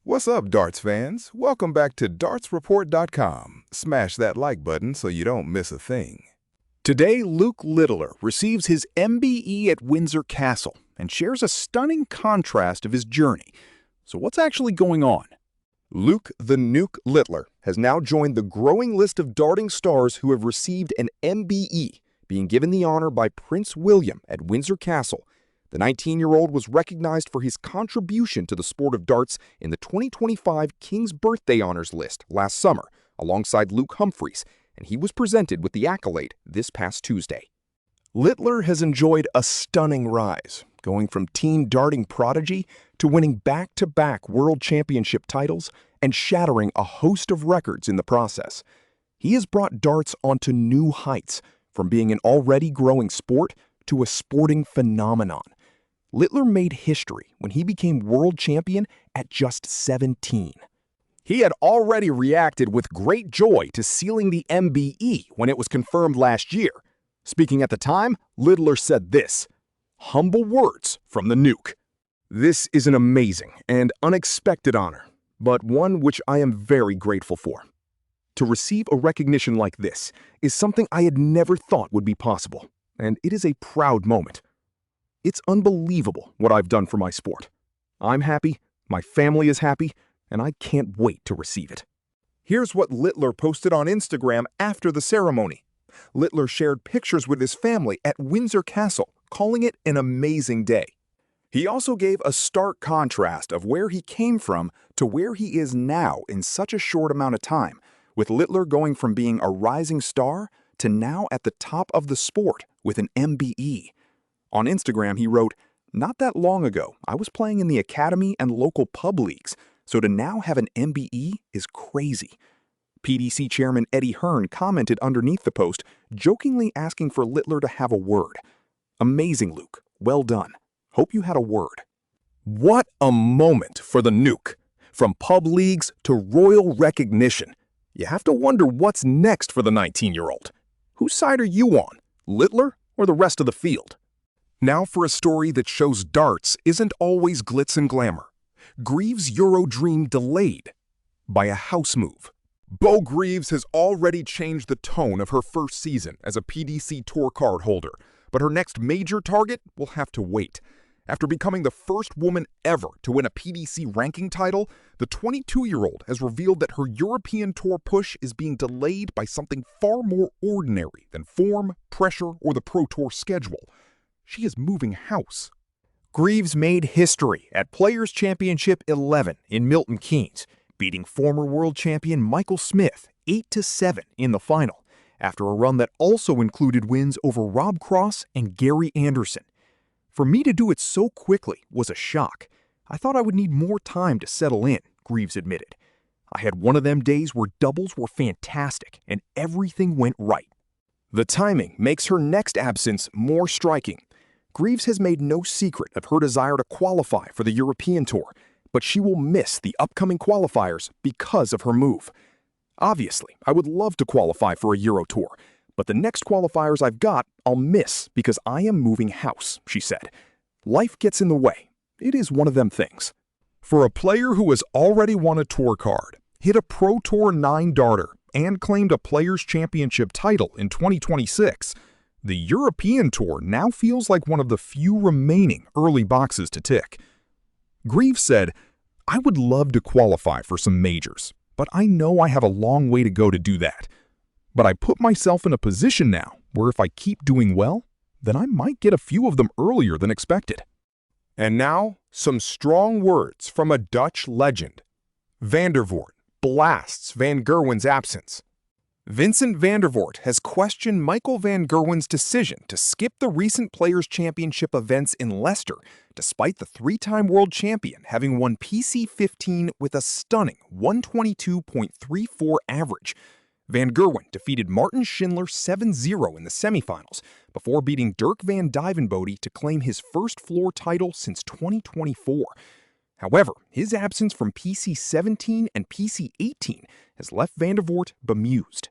What's up, darts fans? Welcome back to dartsreport.com. Smash that like button so you don't miss a thing. Today, Luke Littler receives his MBE at Windsor Castle and shares a stunning contrast of his journey. So what's actually going on? Luke the Nuke Littler has now joined the growing list of darting stars who have received an MBE, being given the honor by Prince William at Windsor Castle. The 19-year-old was recognized for his contribution to the sport of darts in the 2025 King's Birthday Honors list last summer, alongside Luke Humphreys, and he was presented with the accolade this past Tuesday. Littler has enjoyed a stunning rise, going from teen darting prodigy to winning back-to-back world championship titles and shattering a host of records in the process. He has brought darts onto new heights, from being an already growing sport to a sporting phenomenon. Littler made history when he became world champion at just 17. He had already reacted with great joy to sealing the MBE when it was confirmed last year. Speaking at the time, Littler said this: "Humble words from the Nuke. This is an amazing and unexpected honor, but one which I am very grateful for. To receive a recognition like this is something I had never thought would be possible, and it is a proud moment. It's unbelievable what I've done for my sport. I'm happy, my family is happy, and I can't wait to receive it." Here's what Littler posted on Instagram after the ceremony. Littler shared pictures with his family at Windsor Castle, calling it an amazing day. He also gave a stark contrast of where he came from to where he is now in such a short amount of time, with Littler going from being a rising star to now at the top of the sport with an MBE. On Instagram, he wrote, "Not that long ago, I was playing in the academy and local pub leagues, so to now have an MBE is crazy." PDC chairman Eddie Hearn commented underneath the post, jokingly asking for Littler to have a word. "Amazing, Luke. Well done. Hope you had a word." What a moment for the Nuke! From pub leagues to royal recognition. You have to wonder what's next for the 19-year-old. Whose side are you on, Littler or the rest of the field? Now for a story that shows darts isn't always glitz and glamour. Greaves' Euro dream delayed by a house move. Beau Greaves has already changed the tone of her first season as a PDC Tour card holder, but her next major target will have to wait. After becoming the first woman ever to win a PDC ranking title, the 22-year-old has revealed that her European Tour push is being delayed by something far more ordinary than form, pressure, or the Pro Tour schedule. She is moving house. Greaves made history at Players' Championship 11 in Milton Keynes, beating former world champion Michael Smith 8-7 in the final, after a run that also included wins over Rob Cross and Gary Anderson. "For me to do it so quickly was a shock. I thought I would need more time to settle in," Greaves admitted. "I had one of them days where doubles were fantastic and everything went right." The timing makes her next absence more striking. Greaves has made no secret of her desire to qualify for the European Tour, but she will miss the upcoming qualifiers because of her move. "Obviously, I would love to qualify for a Euro Tour, but the next qualifiers I've got, I'll miss because I am moving house," she said. "Life gets in the way. It is one of them things." For a player who has already won a tour card, hit a Pro Tour 9 darter, and claimed a Players' Championship title in 2026, the European Tour now feels like one of the few remaining early boxes to tick. Greaves said, "I would love to qualify for some majors, but I know I have a long way to go to do that. But I put myself in a position now where if I keep doing well, then I might get a few of them earlier than expected." And now, some strong words from a Dutch legend. Van der Voort blasts Van Gerwen's absence. Vincent van der Voort has questioned Michael van Gerwen's decision to skip the recent Players' Championship events in Leicester, despite the three-time world champion having won PC 15 with a stunning 122.34 average. Van Gerwen defeated Martin Schindler 7-0 in the semifinals before beating Dirk van Dijvenbode to claim his first floor title since 2024. However, his absence from PC 17 and PC 18 has left van der Voort bemused.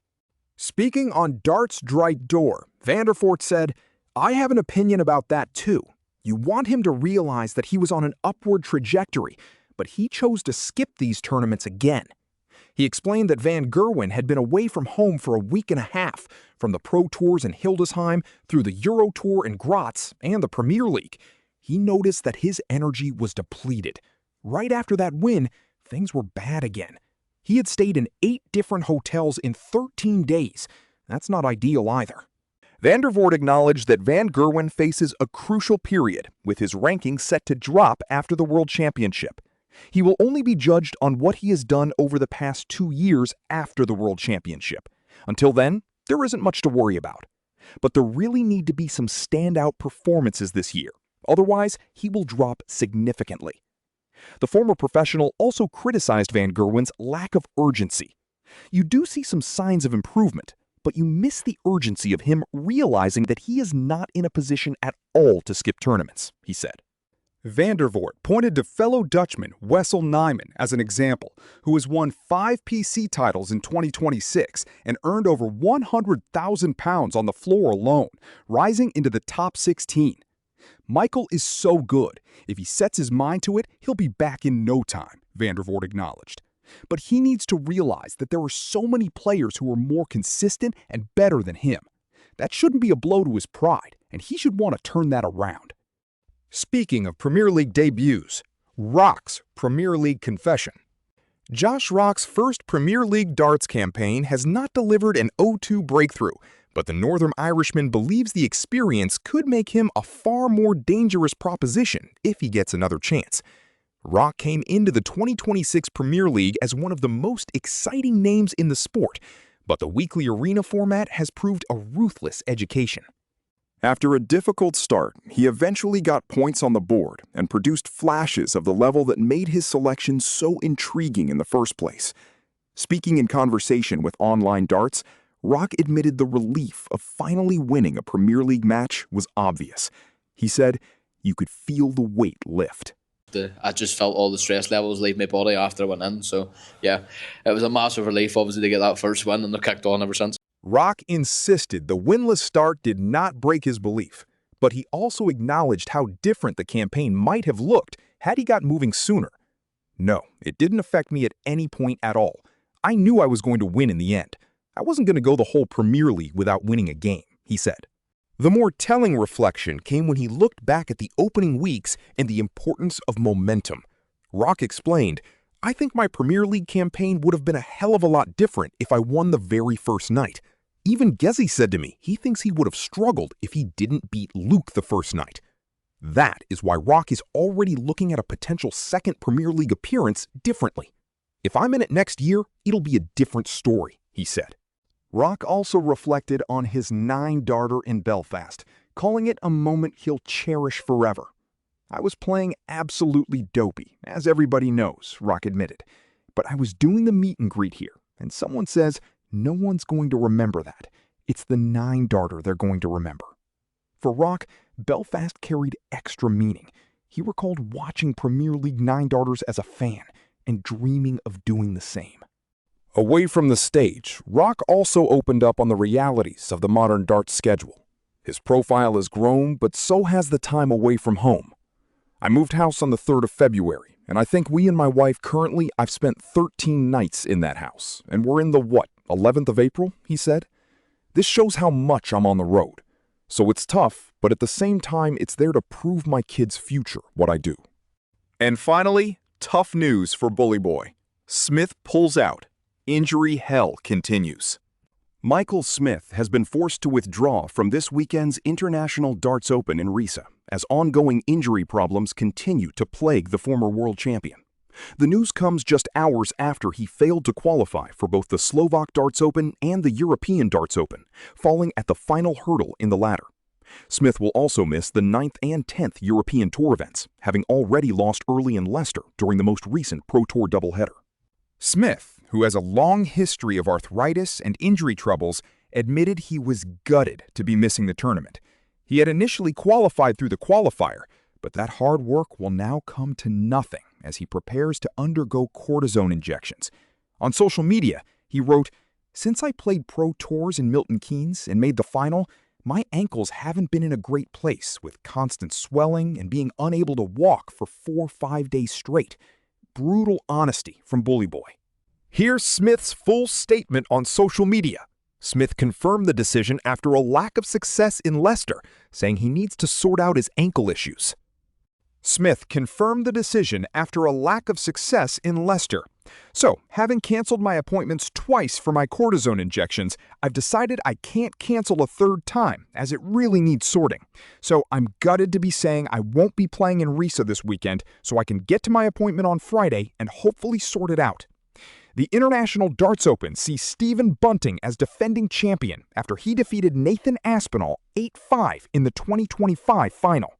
Speaking on Darts Dright Door, van der Voort said, "I have an opinion about that too. You want him to realize that he was on an upward trajectory, but he chose to skip these tournaments again. He explained that Van Gerwen had been away from home for a week and a half, from the Pro Tours in Hildesheim through the Euro Tour in Graz and the Premier League. He noticed that his energy was depleted. Right after that win, things were bad again. He had stayed in 8 different hotels in 13 days. That's not ideal either. Van der Voort acknowledged that Van Gerwen faces a crucial period, with his ranking set to drop after the World Championship. He will only be judged on what he has done over the past 2 years after the World Championship. Until then, there isn't much to worry about. But there really need to be some standout performances this year. Otherwise, he will drop significantly. The former professional also criticized Van Gerwen's lack of urgency. You do see some signs of improvement, but you miss the urgency of him realizing that he is not in a position at all to skip tournaments, he said. Van der Voort pointed to fellow Dutchman Wessel Nijman as an example, who has won 5 PC titles in 2026 and earned over £100,000 on the floor alone, rising into the top 16. Michael is so good. If he sets his mind to it, he'll be back in no time, Van der Voort acknowledged. But he needs to realize that there are so many players who are more consistent and better than him. That shouldn't be a blow to his pride, and he should want to turn that around. Speaking of Premier League debuts, Rock's Premier League confession. Josh Rock's first Premier League darts campaign has not delivered an 0-2 breakthrough, but the Northern Irishman believes the experience could make him a far more dangerous proposition if he gets another chance. Rock came into the 2026 Premier League as one of the most exciting names in the sport, but the weekly arena format has proved a ruthless education. After a difficult start, he eventually got points on the board and produced flashes of the level that made his selection so intriguing in the first place. Speaking in conversation with Online Darts, Rock admitted the relief of finally winning a Premier League match was obvious. He said, "You could feel the weight lift." I just felt all the stress levels leave my body after I went in. So, yeah, it was a massive relief, obviously, to get that first win, and they've kicked on ever since. Rock insisted the winless start did not break his belief, but he also acknowledged how different the campaign might have looked had he got moving sooner. "No, it didn't affect me at any point at all. I knew I was going to win in the end. I wasn't going to go the whole Premier League without winning a game," he said. The more telling reflection came when he looked back at the opening weeks and the importance of momentum. Rock explained, "I think my Premier League campaign would have been a hell of a lot different if I won the very first night. Even Gezi said to me he thinks he would have struggled if he didn't beat Luke the first night." That is why Rock is already looking at a potential second Premier League appearance differently. "If I'm in it next year, it'll be a different story," he said. Rock also reflected on his 9-darter in Belfast, calling it a moment he'll cherish forever. "I was playing absolutely dopey, as everybody knows," Rock admitted. "But I was doing the meet and greet here, and someone says no one's going to remember that. It's the 9-darter they're going to remember." For Rock, Belfast carried extra meaning. He recalled watching Premier League 9-darters as a fan and dreaming of doing the same. Away from the stage, Rock also opened up on the realities of the modern darts schedule. His profile has grown, but so has the time away from home. "I moved house on the 3rd of February, and I think we and my wife currently I've spent 13 nights in that house, and we're in the 11th of April, he said. "This shows how much I'm on the road. So it's tough, but at the same time, it's there to prove my kids' future what I do." And finally, tough news for Bully Boy. Smith pulls out. Injury hell continues. Michael Smith has been forced to withdraw from this weekend's International Darts Open in Riesa as ongoing injury problems continue to plague the former world champion. The news comes just hours after he failed to qualify for both the Slovak Darts Open and the European Darts Open, falling at the final hurdle in the latter. Smith will also miss the 9th and 10th European Tour events, having already lost early in Leicester during the most recent Pro Tour doubleheader. Smith, who has a long history of arthritis and injury troubles, admitted he was gutted to be missing the tournament. He had initially qualified through the qualifier, but that hard work will now come to nothing as he prepares to undergo cortisone injections. On social media, he wrote, "Since I played Pro Tours in Milton Keynes and made the final, my ankles haven't been in a great place with constant swelling and being unable to walk for 4 or 5 days straight. brutal honesty from Bully Boy. Here's Smith's full statement on social media. Smith confirmed the decision after a lack of success in Leicester, saying he needs to sort out his ankle issues. Smith confirmed the decision after a lack of success in Leicester. So, having canceled my appointments twice for my cortisone injections, I've decided I can't cancel a third time, as it really needs sorting. So I'm gutted to be saying I won't be playing in Risa this weekend, so I can get to my appointment on Friday and hopefully sort it out. The International Darts Open sees Stephen Bunting as defending champion after he defeated Nathan Aspinall 8-5 in the 2025 final.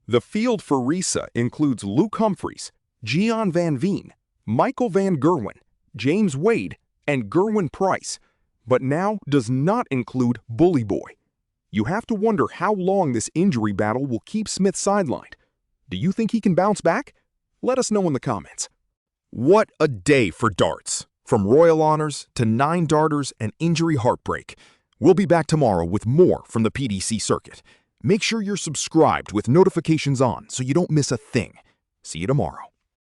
The field for Risa includes Luke Humphries, Gian Van Veen, Michael Van Gerwen, James Wade, and Gerwin Price, but now does not include Bully Boy. You have to wonder how long this injury battle will keep Smith sidelined. Do you think he can bounce back? Let us know in the comments. What a day for darts! From royal honors to 9 darters and injury heartbreak. We'll be back tomorrow with more from the PDC circuit. Make sure you're subscribed with notifications on so you don't miss a thing. See you tomorrow.